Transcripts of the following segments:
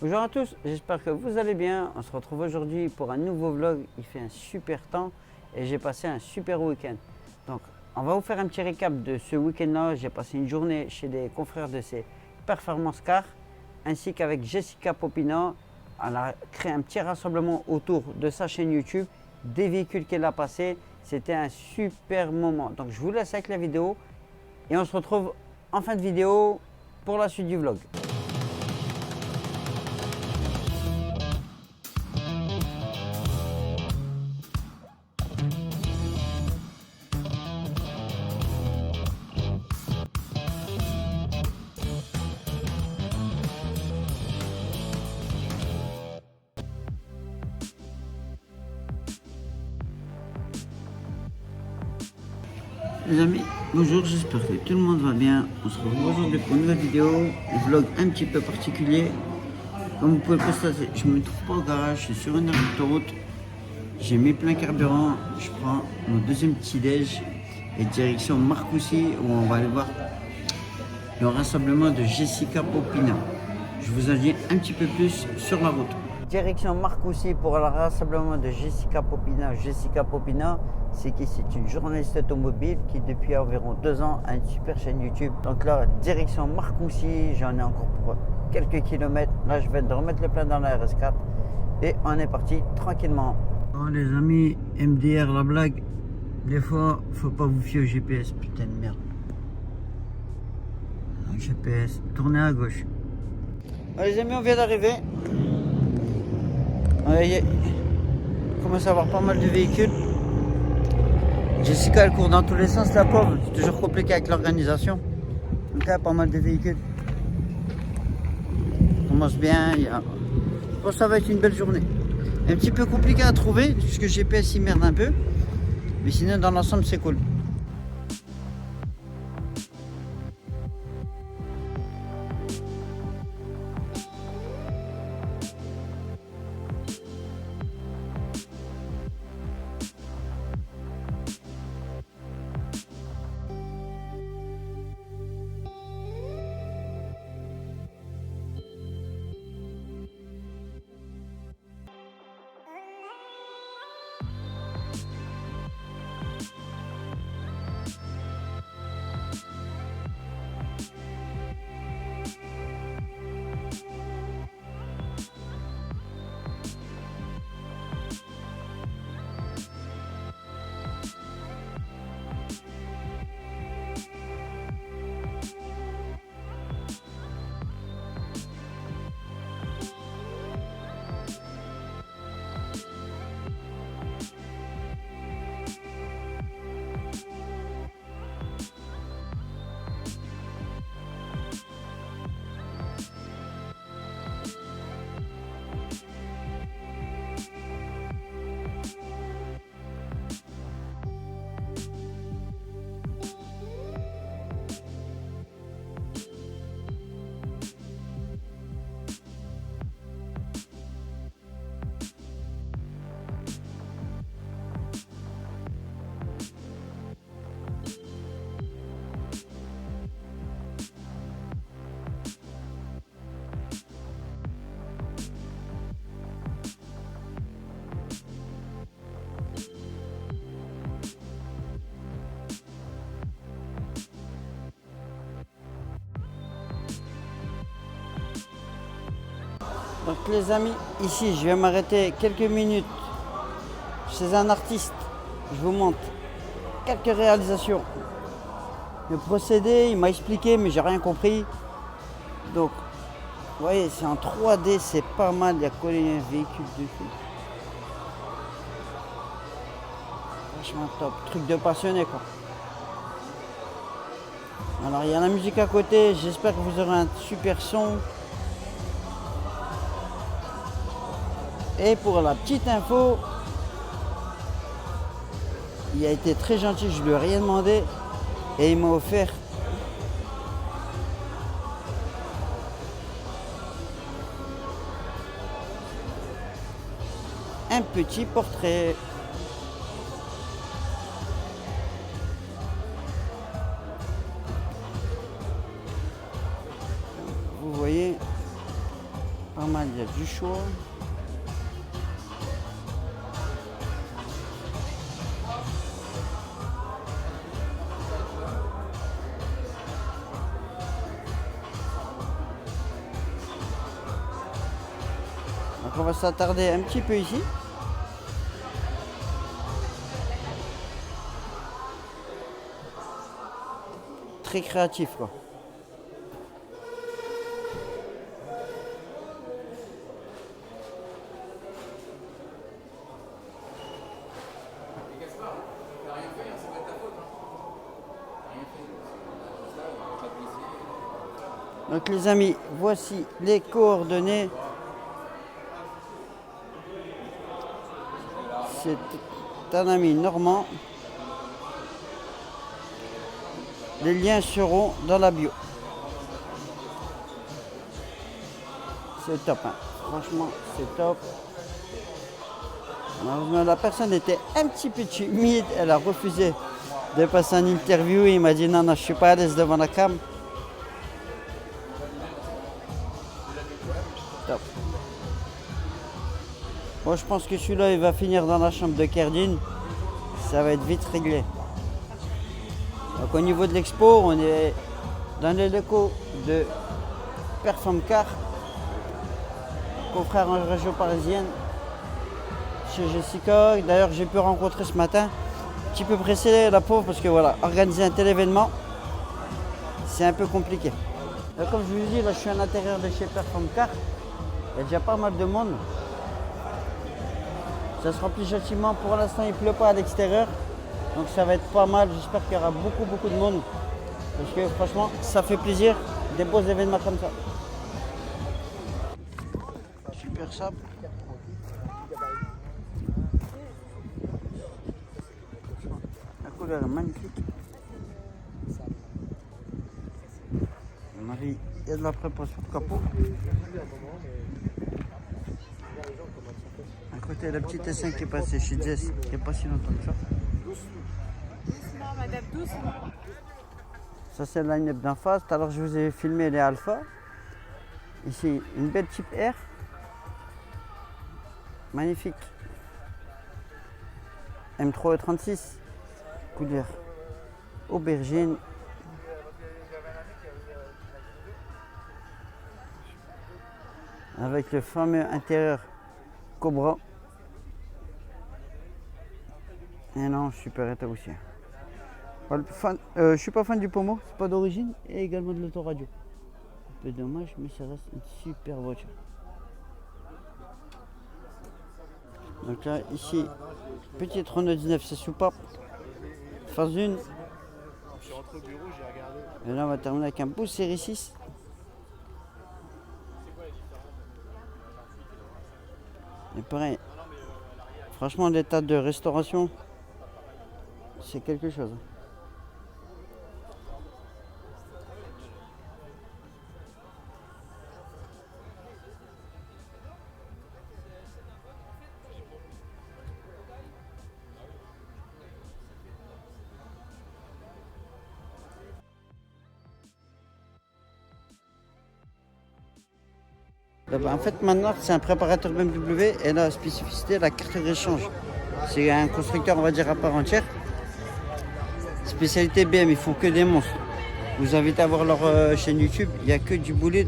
Bonjour à tous, j'espère que vous allez bien. On se retrouve aujourd'hui pour un nouveau vlog. Il fait un super temps et j'ai passé un super week-end. Donc on va vous faire un petit récap de ce week-end-là. J'ai passé une journée chez des confrères de ces Performance Car ainsi qu'avec Jessica Popina. Elle a créé un petit rassemblement autour de sa chaîne YouTube, des véhicules qu'elle a passés. C'était un super moment. Donc je vous laisse avec la vidéo et on se retrouve en fin de vidéo pour la suite du vlog. Les amis, bonjour, j'espère que tout le monde va bien. On se retrouve aujourd'hui pour une nouvelle vidéo, un vlog un petit peu particulier. Comme vous pouvez le constater, je ne me trouve pas au garage, je suis sur une autoroute. J'ai mis plein carburant, je prends mon deuxième petit déj et direction Marcoussis où on va aller voir le rassemblement de Jessica Popina. Je vous en dis un petit peu plus sur la route. Direction Marcoussis pour le rassemblement de Jessica Popina. Jessica Popina, c'est une journaliste automobile qui depuis environ 2 ans a une super chaîne YouTube. Donc là, direction Marcoussis, j'en ai encore pour quelques kilomètres. Là, je viens de remettre le plein dans la RS4 et on est parti tranquillement. Oh les amis, MDR la blague, des fois, faut pas vous fier au GPS, putain de merde. GPS, tournez à gauche. Alors, les amis, on vient d'arriver. On commence à avoir pas mal de véhicules. Jessica, elle court dans tous les sens, la pauvre. C'est toujours compliqué avec l'organisation. Donc, il y a pas mal de véhicules. On commence bien. Je pense que ça va être une belle journée. Un petit peu compliqué à trouver, puisque GPS il merde un peu. Mais sinon, dans l'ensemble, c'est cool. Donc les amis, ici je vais m'arrêter quelques minutes chez un artiste. Je vous montre quelques réalisations. Le procédé, il m'a expliqué mais j'ai rien compris. Donc, vous voyez, c'est en 3D, c'est pas mal. Il y a collé un véhicule dessus. Franchement top, truc de passionné quoi. Alors il y a la musique à côté, j'espère que vous aurez un super son. Et pour la petite info, il a été très gentil, je lui ai rien demandé et il m'a offert un petit portrait. Vous voyez, pas mal il y a du chaud. Donc on va s'attarder un petit peu ici. Très créatif quoi. Donc les amis, voici les coordonnées. C'est un ami normand. Les liens seront dans la bio. C'est top, hein. Franchement, c'est top. Malheureusement, la personne était un petit peu timide. Elle a refusé de passer en interview. Il m'a dit non, non, je ne suis pas à l'aise devant la cam. Top. Moi, je pense que celui-là, il va finir dans la chambre de Kerdine. Ça va être vite réglé. Donc, au niveau de l'expo, on est dans les locaux de Performcar, confrère en région parisienne, chez Jessica. D'ailleurs, j'ai pu rencontrer ce matin. Un petit peu pressé, la pauvre, parce que voilà, organiser un tel événement, c'est un peu compliqué. Donc, comme je vous dis, là, je suis à l'intérieur de chez Performcar. Il y a déjà pas mal de monde. Ça se remplit gentiment. Pour l'instant, il ne pleut pas à l'extérieur. Donc ça va être pas mal. J'espère qu'il y aura beaucoup de monde. Parce que franchement, ça fait plaisir. Des beaux événements comme ça. Super sable. La couleur est magnifique. Marie, il y a de la préparation de capot. À côté, la petite S5 qui est passée chez Jess, il n'y a pas si longtemps que ça. Doucement, madame, doucement. Ça, c'est le line-up d'en face. Tout à l'heure, je vous ai filmé les Alpha. Ici, une belle Type R. Magnifique. M3 E36. Couleur aubergine. Avec le fameux intérieur Cobra. Et non, super état aussi. Je suis pas fan du pommeau, c'est pas d'origine, et également de l'autoradio. Un peu dommage, mais ça reste une super voiture. Donc là, ici, petite Renault 19, c'est soupape. Phase 1. Et là, on va terminer avec un beau série 6. Et pareil, franchement, l'état de restauration, c'est quelque chose. En fait, maintenant, c'est un préparateur BMW et la spécificité, la carte d'échange. C'est un constructeur, on va dire, à part entière. Spécialité BM, ils font que des monstres. Vous invitez à voir leur chaîne YouTube, il n'y a que du boulet.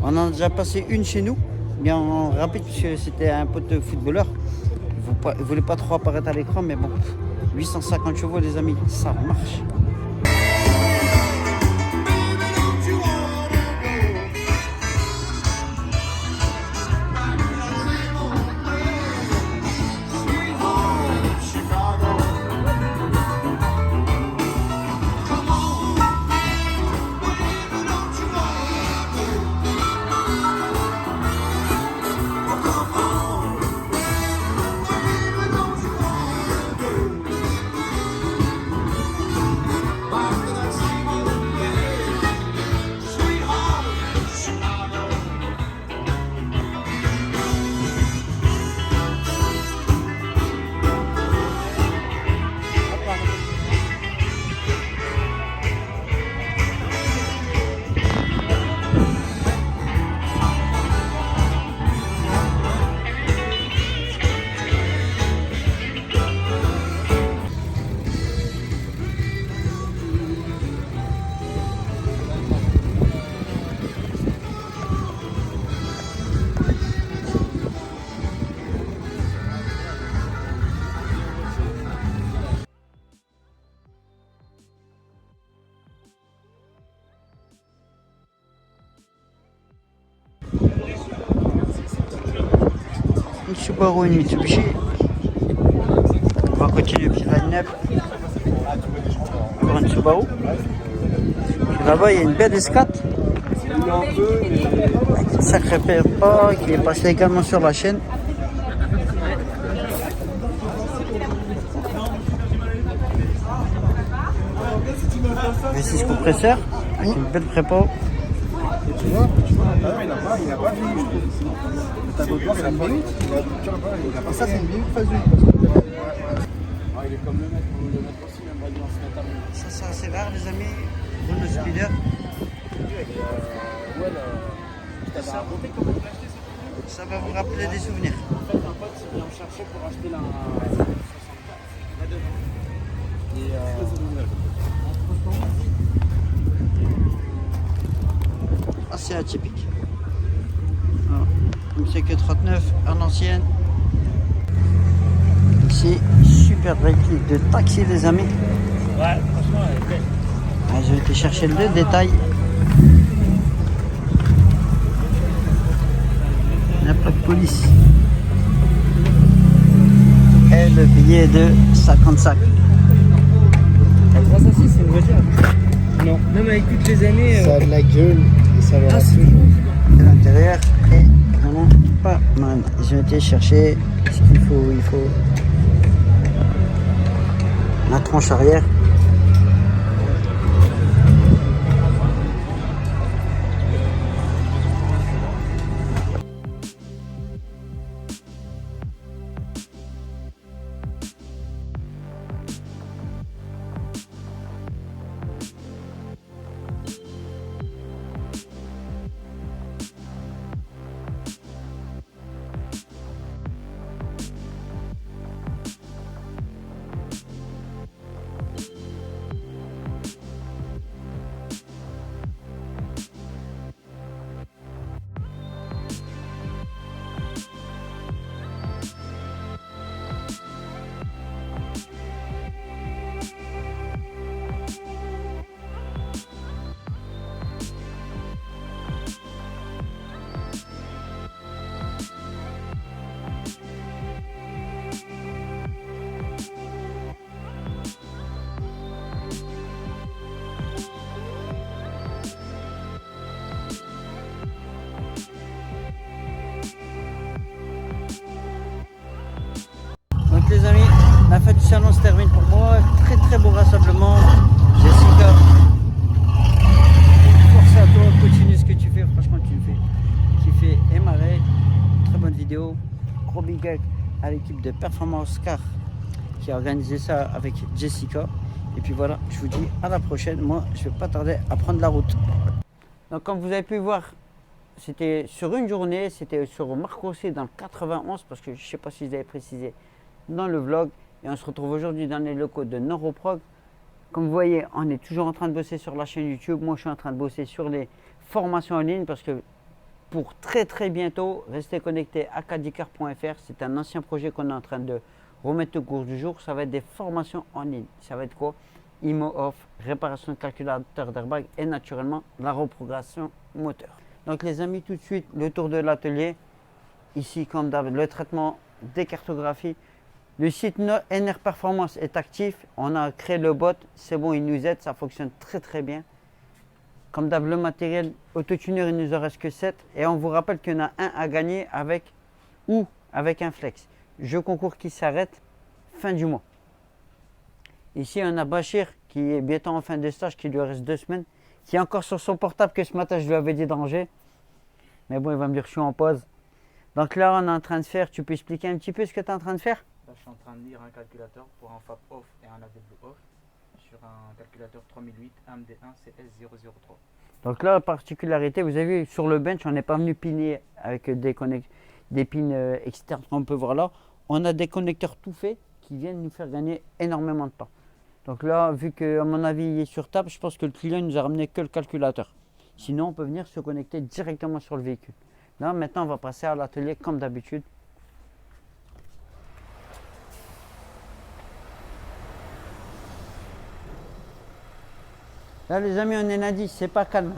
On en a déjà passé une chez nous, mais en rapide, puisque c'était un pote footballeur. Il ne voulait pas trop apparaître à l'écran, mais bon, 850 chevaux, les amis, ça marche. Subaru et une Mitsubishi. On va continuer le petit line-up. Encore une Subaru. Là-bas, il y a une belle S4. Avec une sacrée PFA qui est passée également sur la chaîne. V6 compresseur avec une belle prépa. Tu vois, il n'a pas vieilli, je trouve. T'as d'autres gens, c'est une minute. Ça, c'est une minute phase 1. Il est comme le mec aussi, même va dire Ça, c'est assez rare, les amis. Renault Speeder. Ça va vous rappeler des souvenirs. En fait, un pote s'est venu me chercher pour acheter la 64. Et Assez atypique. Alors, une CQ39 à l'ancienne. Ici, super réplique de taxi, les amis. ouais, franchement, elle est belle. Ah, j'ai été chercher le détail. Il n'y a pas de police. Et le billet de 55. Grâce à ça, c'est une voiture. Non, même avec toutes les années. Ça a de la gueule et ça leur a c'est plu. Et l'intérieur est vraiment pas mal. J'ai été chercher ce qu'il faut. Il faut la tranche arrière. Donc les amis, la fête du salon se termine pour moi. Très beau rassemblement. Jessica, force à toi, continue ce que tu fais. Franchement, tu me fais kiffer et marrer. Très bonne vidéo. Gros big up à l'équipe de Performance Car qui a organisé ça avec Jessica. Et puis voilà, je vous dis à la prochaine. Moi, je vais pas tarder à prendre la route. Donc comme vous avez pu voir, c'était sur une journée, c'était sur Marcoussis dans le 91, parce que je ne sais pas si vous avez précisé dans le vlog. Et on se retrouve aujourd'hui dans les locaux de Neuroprog. Comme vous voyez, on est toujours en train de bosser sur la chaîne YouTube. Moi, je suis en train de bosser sur les formations en ligne, parce que pour très bientôt, restez connectés à caddycar.fr. C'est un ancien projet qu'on est en train de remettre au cours du jour. Ça va être des formations en ligne. Ça va être quoi? IMO off, réparation de calculateur d'airbag et naturellement la reprogrammation moteur. Donc les amis, tout de suite le tour de l'atelier. Ici, comme d'hab, le traitement des cartographies. Le site NR Performance est actif. On a créé le bot, c'est bon, il nous aide, ça fonctionne très bien. Comme d'hab, le matériel autotuner, il ne nous en reste que 7. Et on vous rappelle qu'il y en a un à gagner avec un flex. Jeu concours qui s'arrête fin du mois. Ici, on a Bachir qui est bientôt en fin de stage, qui lui reste 2 semaines, qui est encore sur son portable que ce matin je lui avais dit d'ranger. Mais bon, il va me dire je suis en pause. Donc là, on est en train de faire, tu peux expliquer un petit peu ce que tu es en train de faire? Là, je suis en train de lire un calculateur pour un FAB off et un AW off sur un calculateur 3008 AMD1 CS003. Donc là, la particularité, vous avez vu sur le bench, on n'est pas venu piner avec des pins externes qu'on peut voir là. On a des connecteurs tout faits qui viennent nous faire gagner énormément de temps. Donc là, vu qu'à mon avis, il est sur table, je pense que le client nous a ramené que le calculateur. Sinon, on peut venir se connecter directement sur le véhicule. Là, maintenant, on va passer à l'atelier comme d'habitude. Là, les amis, on est lundi, c'est pas calme.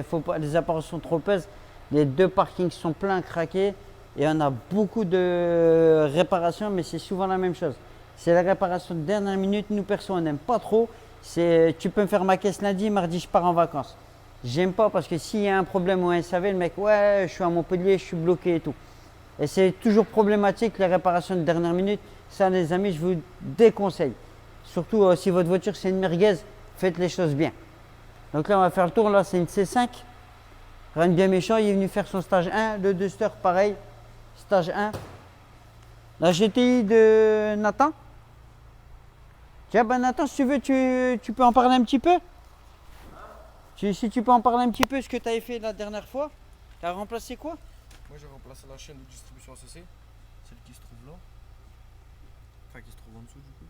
Faut pas, les appareils sont trop pèses. Les 2 parkings sont pleins, craqués. Et on a beaucoup de réparations, mais c'est souvent la même chose. C'est la réparation de dernière minute. Nous, perso, on n'aime pas trop. C'est tu peux me faire ma caisse lundi, mardi, je pars en vacances. J'aime pas parce que s'il y a un problème ou un SAV, le mec, ouais, je suis à Montpellier, je suis bloqué et tout. Et c'est toujours problématique les réparations de dernière minute. Ça, les amis, je vous déconseille. Surtout si votre voiture c'est une merguez, faites les choses bien. Donc là, on va faire le tour. Là, c'est une C5. Rien de bien méchant, il est venu faire son stage 1. Le Duster, pareil. Stage 1. La GTI de Nathan. Tiens, ben Nathan, si tu veux, tu peux en parler un petit peu. Si tu peux en parler un petit peu, ce que tu avais fait la dernière fois. Tu as remplacé quoi? Moi j'ai remplacé la chaîne de distribution ACC, celle qui se trouve là. Enfin qui se trouve en dessous du coup.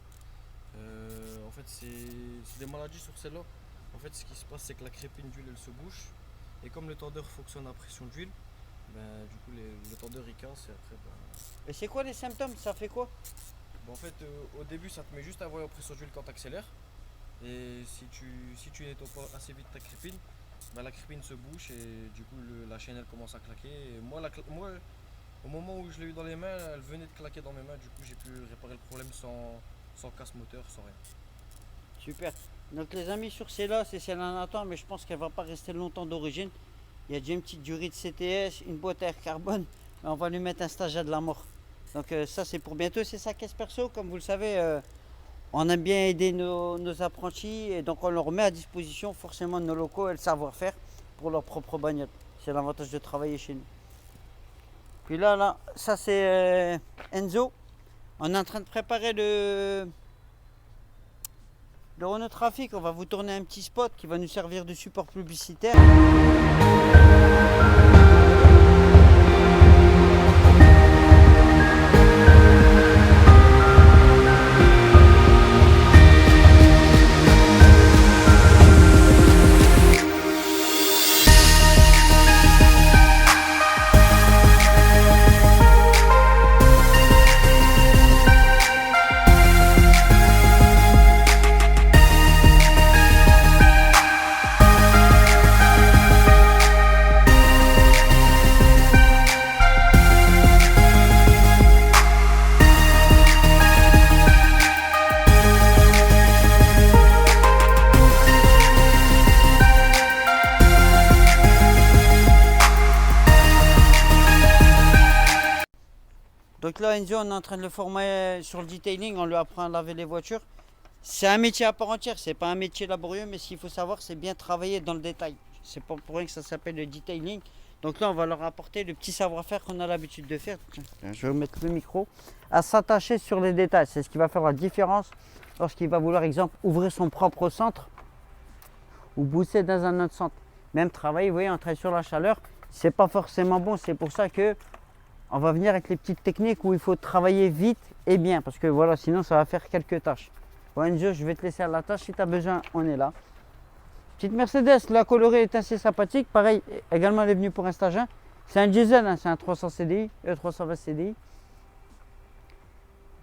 En fait c'est des maladies sur celle-là. En fait ce qui se passe c'est que la crépine d'huile elle se bouche. Et comme le tendeur fonctionne à pression d'huile, ben, du coup le tendeur il casse et après Et c'est quoi les symptômes? Ça fait quoi? ben, en fait au début ça te met juste à envoyer en pression d'huile quand tu accélères. Et si tu nettoies pas assez vite ta crépine, ben, la crépine se bouche et du coup la chaîne elle commence à claquer. Et moi au moment où je l'ai eu dans les mains, elle venait de claquer dans mes mains, du coup j'ai pu réparer le problème sans casse moteur, sans rien. Super. Donc les amis, sur celle-là, c'est celle à Nathan, mais je pense qu'elle va pas rester longtemps d'origine. Il y a déjà une petite durée de CTS, une boîte à air carbone, mais on va lui mettre un stage à de la mort. Donc ça c'est pour bientôt, c'est sa caisse perso, comme vous le savez. On aime bien aider nos apprentis et donc on leur met à disposition forcément nos locaux et le savoir-faire pour leur propre bagnole. C'est l'avantage de travailler chez nous. Puis là, ça c'est Enzo. On est en train de préparer le Renault Trafic. On va vous tourner un petit spot qui va nous servir de support publicitaire. Donc là, Enzo, on est en train de le former sur le detailing, on lui apprend à laver les voitures. C'est un métier à part entière, c'est pas un métier laborieux, mais ce qu'il faut savoir, c'est bien travailler dans le détail. C'est pas pour rien que ça s'appelle le detailing. Donc là, on va leur apporter le petit savoir-faire qu'on a l'habitude de faire. Je vais mettre le micro. À s'attacher sur les détails, c'est ce qui va faire la différence lorsqu'il va vouloir, exemple, ouvrir son propre centre ou booster dans un autre centre. Même travailler, vous voyez, on travaille sur la chaleur, c'est pas forcément bon. C'est pour ça que on va venir avec les petites techniques où il faut travailler vite et bien, parce que voilà, sinon ça va faire quelques tâches. Bon Enzo, je vais te laisser à la tâche, si tu as besoin, on est là. Petite Mercedes, la colorée est assez sympathique, pareil, également elle est venue pour un stage 1. C'est un diesel, hein, c'est un 300 CDI, 320 CDI.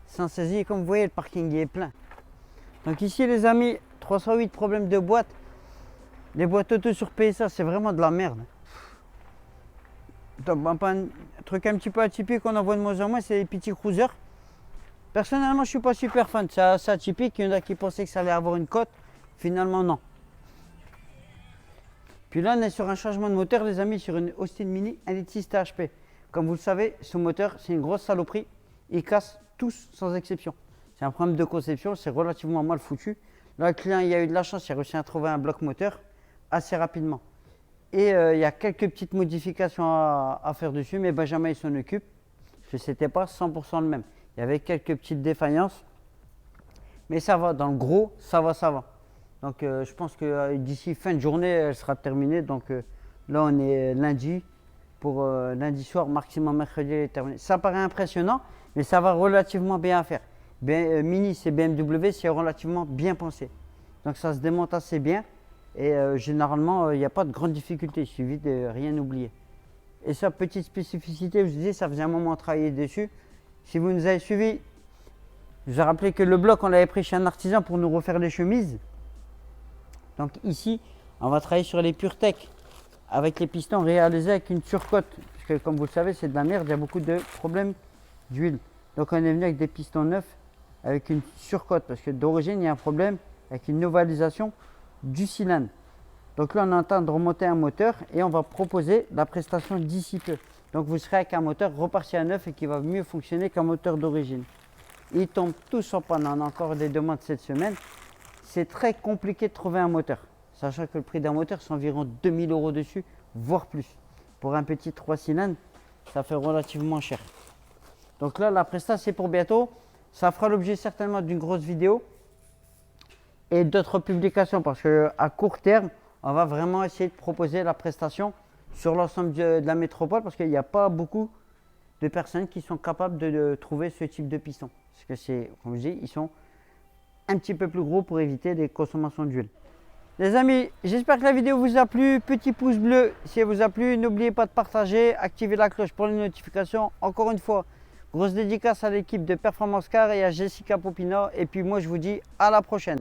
Sans saisie, et comme vous voyez, le parking est plein. Donc ici les amis, 308 problèmes de boîte. Les boîtes auto sur PSA, c'est vraiment de la merde. Donc, un truc un petit peu atypique qu'on en voit de moins en moins, c'est les petits cruisers. Personnellement, je ne suis pas super fan. C'est assez atypique. Il y en a qui pensaient que ça allait avoir une cote. Finalement, non. Puis là, on est sur un changement de moteur, les amis, sur une Austin Mini 1.6 THP. Comme vous le savez, ce moteur, c'est une grosse saloperie. Ils cassent tous sans exception. C'est un problème de conception, c'est relativement mal foutu. Là, le client, il a eu de la chance, il a réussi à trouver un bloc moteur assez rapidement. Et il y a quelques petites modifications à faire dessus, mais Benjamin il s'en occupe. Parce que ce n'était pas 100% le même. Il y avait quelques petites défaillances. Mais ça va, dans le gros, ça va. Donc je pense que d'ici fin de journée, elle sera terminée. Donc là, on est lundi. Pour lundi soir, maximum mercredi, elle est terminée. Ça paraît impressionnant, mais ça va relativement bien à faire. Mini, c'est BMW, c'est relativement bien pensé. Donc ça se démonte assez bien. Et généralement, il n'y a pas de grande difficulté, il suffit de rien oublier. Et sa petite spécificité, je vous disais, ça faisait un moment de travailler dessus. Si vous nous avez suivis, je vous ai rappelé que le bloc, on l'avait pris chez un artisan pour nous refaire les chemises. Donc ici, on va travailler sur les PureTech avec les pistons réalisés avec une surcote. Parce que comme vous le savez, c'est de la merde, il y a beaucoup de problèmes d'huile. Donc on est venu avec des pistons neufs, avec une surcote, parce que d'origine, il y a un problème avec une ovalisation du cylindre. Donc là, on est en train de remonter un moteur et on va proposer la prestation d'ici peu. Donc vous serez avec un moteur reparti à neuf et qui va mieux fonctionner qu'un moteur d'origine. Ils tombent tous en panne, on a encore des demandes cette semaine. C'est très compliqué de trouver un moteur, sachant que le prix d'un moteur, c'est environ 2000 € dessus, voire plus. Pour un petit 3 cylindres, ça fait relativement cher. Donc là, la presta, c'est pour bientôt. Ça fera l'objet certainement d'une grosse vidéo et d'autres publications, parce qu'à court terme, on va vraiment essayer de proposer la prestation sur l'ensemble de la métropole, parce qu'il n'y a pas beaucoup de personnes qui sont capables de trouver ce type de piston. Parce que c'est, comme je dis, ils sont un petit peu plus gros pour éviter des consommations d'huile. Les amis, j'espère que la vidéo vous a plu. Petit pouce bleu si elle vous a plu. N'oubliez pas de partager, activer la cloche pour les notifications. Encore une fois, grosse dédicace à l'équipe de Performance Car et à Jessica Popino. Et puis moi, je vous dis à la prochaine.